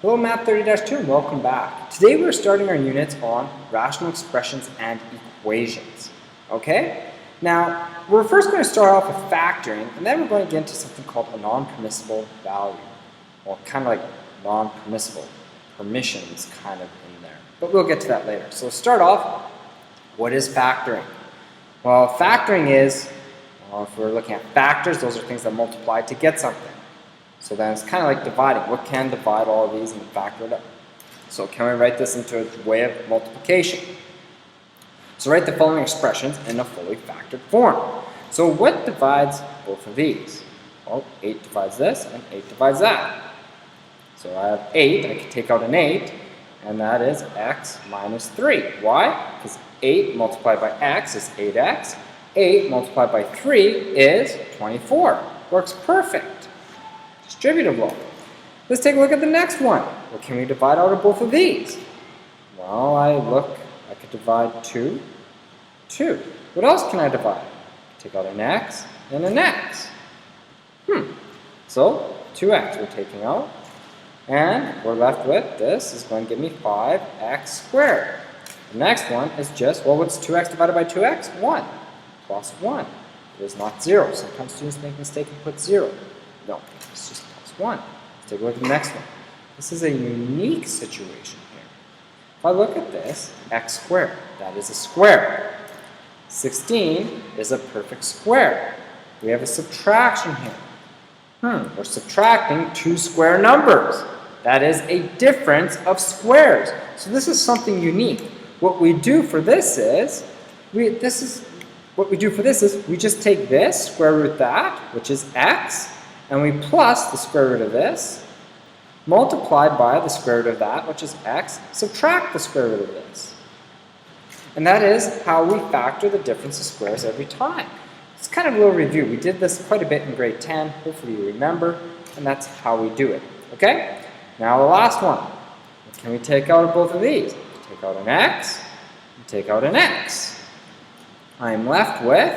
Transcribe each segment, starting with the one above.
Hello Math30-2 and welcome back. Today we're starting our units on rational expressions and equations. Okay? Now, we're first going to start off with factoring, and then we're going to get into something called a non-permissible value. Well, kind of like non-permissible. Permissions kind of in there. But we'll get to that later. So let's start off, what is factoring? Well, factoring is, if we're looking at factors, those are things that multiply to get something. So then it's kind of like dividing. What can divide all of these and factor it up? So can we write this into a way of multiplication? So write the following expressions in a fully factored form. So what divides both of these? Well, 8 divides this and 8 divides that. So I have 8, I can take out an 8, and that is x minus 3. Why? Because 8 multiplied by x is 8x. 8 multiplied by 3 is 24. Works perfect. Distributive law. Let's take a look at the next one. What can we divide out of both of these? Well, I could divide 2. What else can I divide? Take out an x and an x. So 2x we're taking out. And we're left with, this is going to give me 5x squared. The next one is just, well, what's 2x divided by 2x? 1 plus 1. It is not 0. Sometimes students make a mistake and put 0. No, it's just plus 1. Let's take a look at the next one. This is a unique situation here. If I look at this, x squared, that is a square. 16 is a perfect square. We have a subtraction here. We're subtracting two square numbers. That is a difference of squares. So this is something unique. What we do for this is, we just take this, square root that, which is x, and we plus the square root of this, multiplied by the square root of that, which is x, subtract the square root of this. And that is how we factor the difference of squares every time. It's kind of a little review. We did this quite a bit in grade 10. Hopefully you remember, and that's how we do it. Okay? Now the last one. What can we take out of both of these? Take out an x, and take out an x. I'm left with,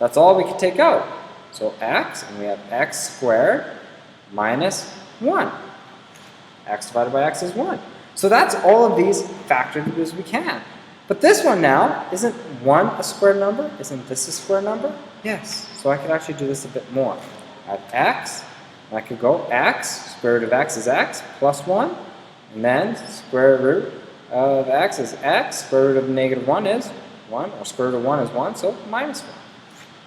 that's all we can take out. So x, and we have x squared minus 1. X divided by x is 1. So that's all of these factored as we can. But this one now, isn't 1 a square number? Isn't this a square number? Yes. So I could actually do this a bit more. I have x, and I could go x, square root of x is x, plus 1. And then square root of x is x, square root of negative 1 is 1, or square root of 1 is 1, so minus 1.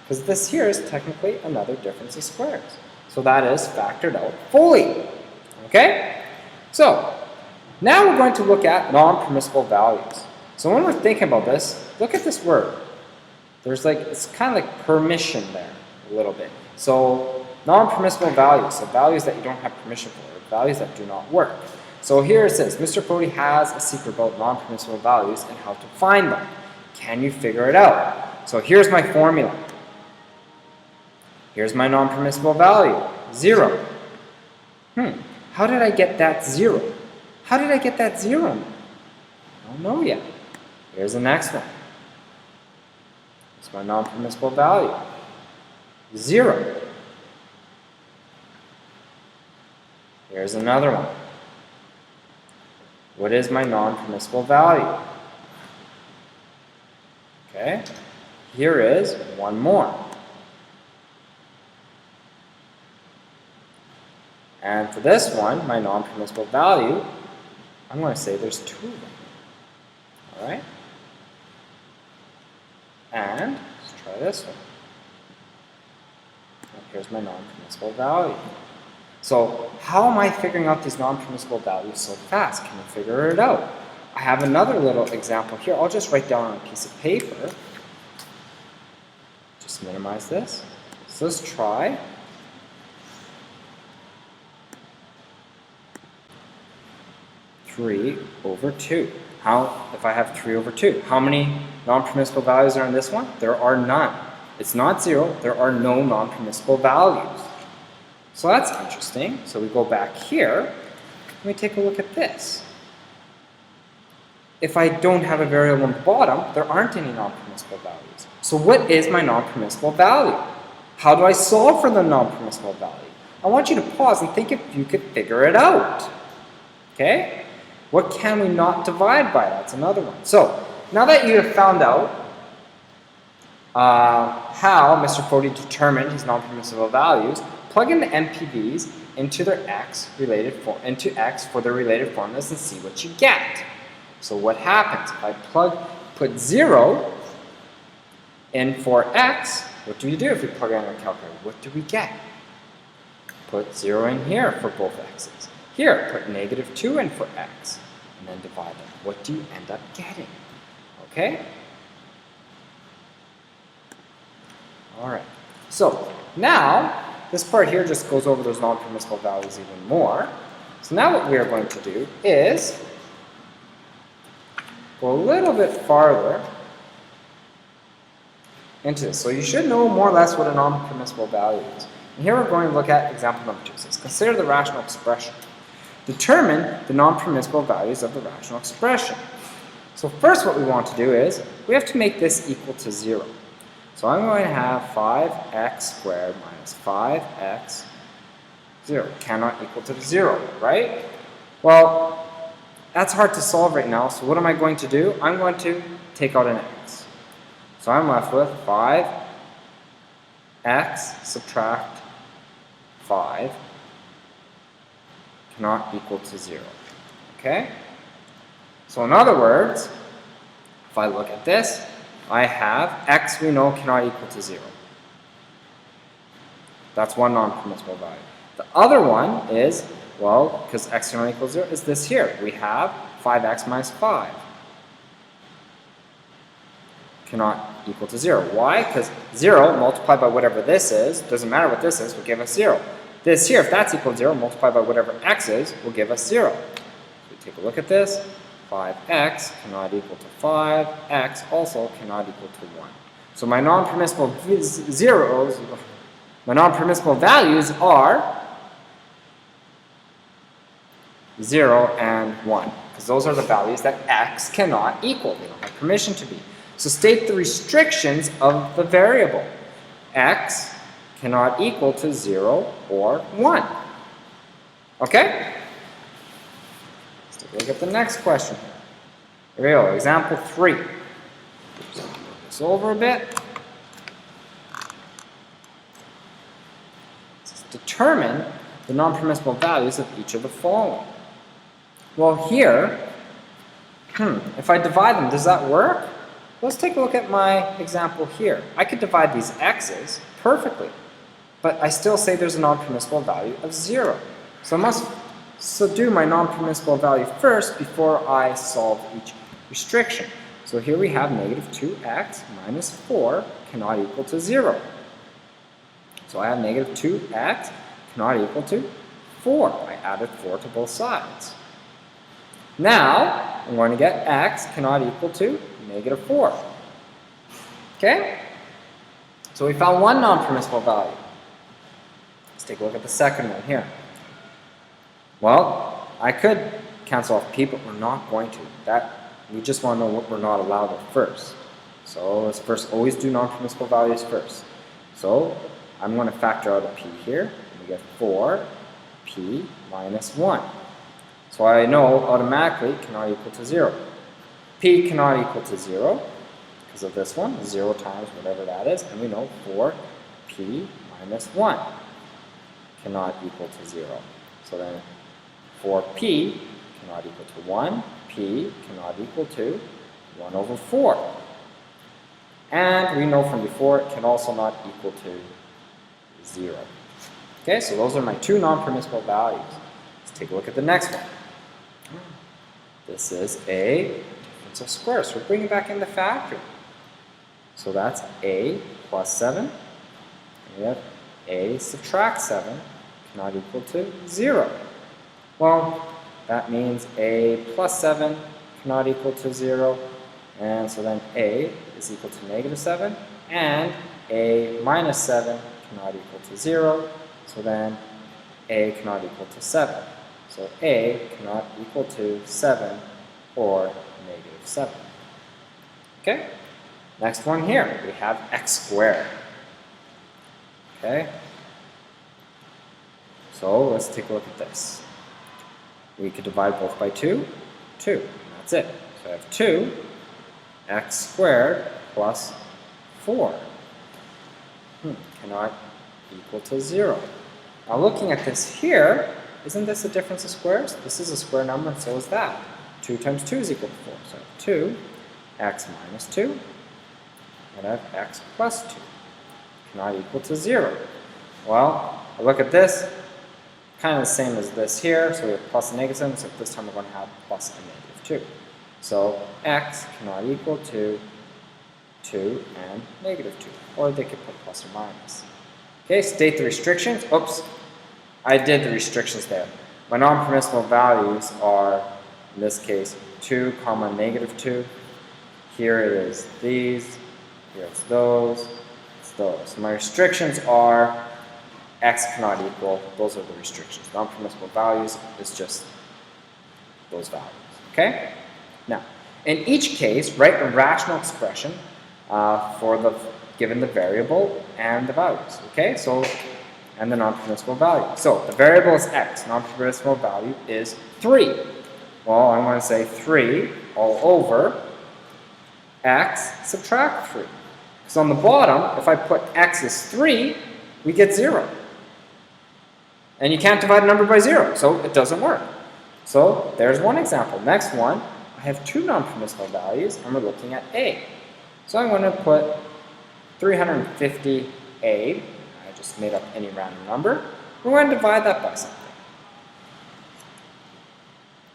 Because this here is technically another difference of squares. So that is factored out fully. Okay? So, now we're going to look at non-permissible values. So when we're thinking about this, look at this word. There's it's kind of like permission there, a little bit. So, non-permissible values, so values that you don't have permission for, or values that do not work. So here it says, Mr. Fody has a secret about non-permissible values and how to find them. Can you figure it out? So here's my formula. Here's my non-permissible value, 0. How did I get that 0? How did I get that 0? I don't know yet. Here's the next one. It's my non-permissible value, 0. Here's another one. What is my non-permissible value? Okay, here is one more. And for this one, my non-permissible value, I'm going to say there's 2 of them. All right? And let's try this one. And here's my non-permissible value. So how am I figuring out these non-permissible values so fast? Can you figure it out? I have another little example here. I'll just write down on a piece of paper. Just minimize this. So let's try. Three over 2. If I have 3 over 2, how many non-permissible values are in this one? There are none. It's not 0. There are no non-permissible values. So that's interesting. So we go back here, and we take a look at this. If I don't have a variable on the bottom, there aren't any non-permissible values. So what is my non-permissible value? How do I solve for the non-permissible value? I want you to pause and think if you could figure it out. Okay? What can we not divide by? That's another one. So, now that you have found out how Mr. Foti determined his non-permissible values, plug in the NPVs into their x for their related formulas and see what you get. So what happens if I put 0 in for x? What do we do if we plug it in our calculator? What do we get? Put 0 in here for both x's. Here, put -2 in for x, and then divide them. What do you end up getting? Okay? All right. So now, this part here just goes over those non-permissible values even more. So now what we are going to do is go a little bit farther into this. So you should know more or less what a non-permissible value is. And here we're going to look at example number 2. It says, consider the rational expression. Determine the non-permissible values of the rational expression. So first what we want to do is, we have to make this equal to 0. So I'm going to have 5x squared minus 5x 0 cannot equal to 0, right? Well, that's hard to solve right now, so what am I going to do? I'm going to take out an x. So I'm left with 5x subtract 5 cannot equal to 0. Okay? So in other words, if I look at this, I have x we know cannot equal to 0. That's one non-permissible value. The other one is, well, because x cannot equal 0, is this here. We have 5x minus 5 cannot equal to 0. Why? Because 0 multiplied by whatever this is, doesn't matter what this is, will give us 0. This here, if that's equal to 0, multiplied by whatever x is, will give us 0. So we take a look at this. 5x cannot equal to 5. X also cannot equal to 1. So my non-permissible values are 0 and 1. Because those are the values that x cannot equal. They don't have permission to be. So state the restrictions of the variable. X cannot equal to 0 or 1. Okay? Let's take a look at the next question. Here we go, example 3. Move this over a bit. Let's determine the non-permissible values of each of the following. Well, here, if I divide them, does that work? Let's take a look at my example here. I could divide these x's perfectly, but I still say there's a non-permissible value of 0. So I must subdue my non-permissible value first before I solve each restriction. So here we have -2x minus 4 cannot equal to 0. So I have -2x cannot equal to 4. I added 4 to both sides. Now, I'm going to get x cannot equal to -4. Okay? So we found one non-permissible value. Let's take a look at the second one here. Well, I could cancel off p, but we're not going to. We just want to know what we're not allowed at first. So let's first always do non-permissible values first. So I'm going to factor out a p here. And we get 4p minus 1. So I know automatically cannot equal to 0. P cannot equal to 0 because of this one, 0 times whatever that is, and we know 4p minus 1 cannot equal to 0. So then 4p cannot equal to 1, p cannot equal to 1 over 4. And we know from before it can also not equal to 0. Okay, so those are my two non-permissible values. Let's take a look at the next one. This is a difference of squares. So we're bringing back in the factor. So that's a plus 7. And we have a subtract 7 cannot equal to 0. Well, that means a plus 7 cannot equal to 0. And so then a is equal to -7. And a minus 7 cannot equal to 0. So then a cannot equal to 7. So a cannot equal to 7 or -7. Okay? Next one here, we have x squared. Okay? So let's take a look at this. We could divide both by 2, 2. And that's it. So I have 2x squared plus 4. Cannot equal to 0. Now looking at this here, isn't this a difference of squares? This is a square number and so is that. 2 times 2 is equal to 4. So I have 2x minus 2, and I have x plus 2. Cannot equal to 0. Well, I look at this, kind of the same as this here, so we have plus and negative, so this time we're going to have plus and negative 2. So x cannot equal to 2 and negative 2, or they could put plus or minus. Okay, state the restrictions. Oops, I did the restrictions there. My non-permissible values are, in this case, 2 comma negative 2. Here it is these, here it's those, it's those. So my restrictions are x cannot equal, those are the restrictions. Non-permissible values is just those values, okay? Now, in each case, write a rational expression given the variable and the values, okay? So, and the non-permissible value. So, the variable is x, non-permissible value is 3. Well, I'm going to say 3 all over x subtract 3. So on the bottom, if I put x is 3, we get 0. And you can't divide a number by 0, so it doesn't work. So there's one example. Next one, I have 2 non-permissible values, and we're looking at a. So I'm going to put 350a. I just made up any random number. We're going to divide that by something.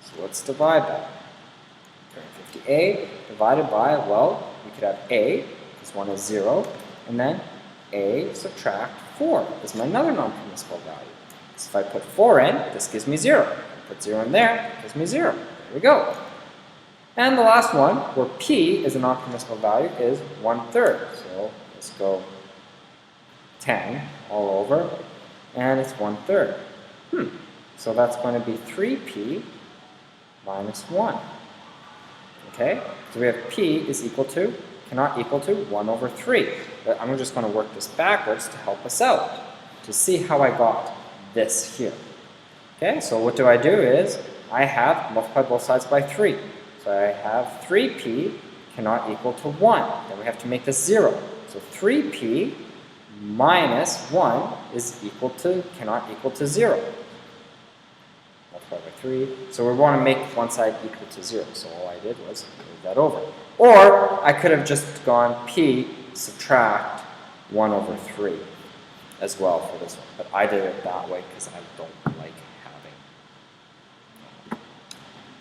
So let's divide that. 350a divided by, well, we could have a, this one is 0, and then a subtract 4 is my another non-permissible value. So if I put 4 in, this gives me 0. If I put 0 in there, it gives me 0. There we go. And the last one, where p is a non-permissible value, is 1/3. So let's go 10 all over, and it's 1/3. So that's going to be 3p minus 1. Okay? So we have p is equal to, cannot equal to 1 over 3. But I'm just going to work this backwards to help us out, to see how I got this here. Okay, so what do? Is I have multiply both sides by 3. So I have 3p cannot equal to 1. Then we have to make this 0. So 3p minus 1 is equal to, cannot equal to 0. Multiply by 3. So we want to make one side equal to 0. So all I did was move that over. Or I could have just gone p subtract 1 over 3 as well for this one. But I did it that way because I don't like having,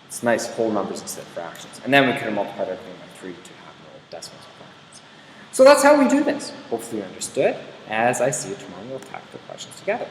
it's nice whole numbers instead of fractions. And then we could have multiplied everything by 3 to have no decimals or fractions. So that's how we do this. Hopefully you understood. As I see you tomorrow, we'll tackle the questions together.